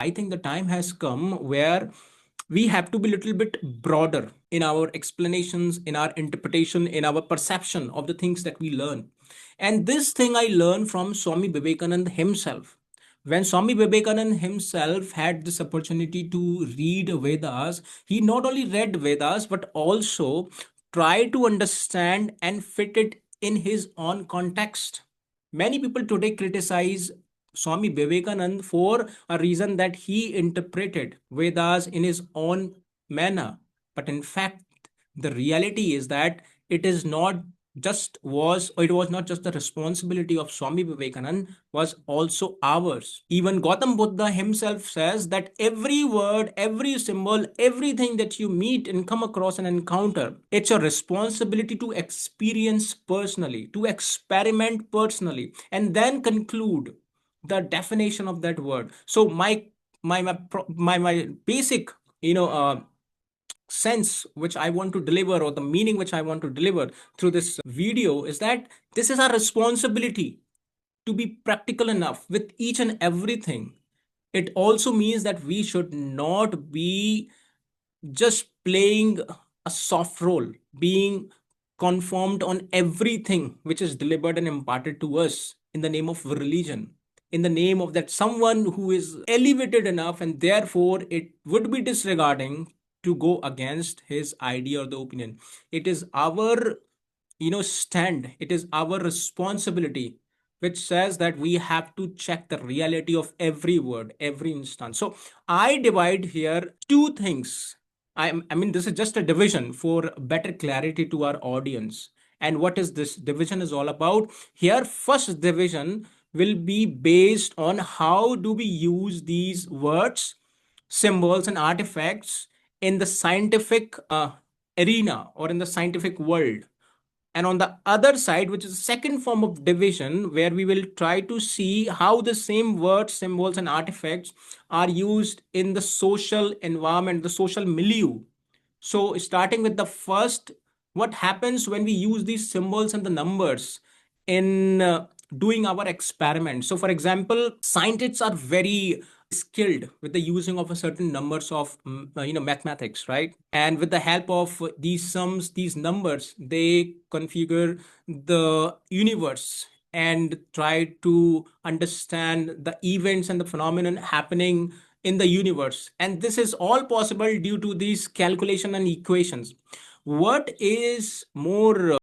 I think the time has come where we have to be a little bit broader in our explanations, in our interpretation, in our perception of the things that we learn. And this thing I learned from Swami Vivekananda himself. When Swami Vivekananda himself had this opportunity to read Vedas, he not only read Vedas but also tried to understand and fit it in his own context. Many people today criticize Swami Vivekananda for a reason that he interpreted Vedas in his own manner. But in fact, the reality is that it was not just the responsibility of Swami Vivekananda, was also ours. Even Gautam Buddha himself says that every word, every symbol, everything that you meet and come across and encounter, it's your responsibility to experience personally, to experiment personally, and then conclude the definition of that word. So my basic, sense which I want to deliver, or the meaning which I want to deliver through this video, is that this is our responsibility to be practical enough with each and everything. It also means that we should not be just playing a soft role, being conformed on everything which is delivered and imparted to us in the name of religion, in the name of that someone who is elevated enough, and therefore it would be disregarding to go against his idea or the opinion. It is our, stand, it is our responsibility, which says that we have to check the reality of every word, every instance. So I divide here two things. I mean, this is just a division for better clarity to our audience. And what is this division is all about? Here, first division will be based on how do we use these words, symbols, and artifacts in the scientific arena or in the scientific world. And on the other side, which is the second form of division, where we will try to see how the same words, symbols, and artifacts are used in the social environment, the social milieu. So starting with the first, what happens when we use these symbols and the numbers in doing our experiments? So for example, scientists are very skilled with the using of a certain numbers of mathematics, right? And with the help of these sums, these numbers, they configure the universe and try to understand the events and the phenomenon happening in the universe. And this is all possible due to these calculation and equations. What is more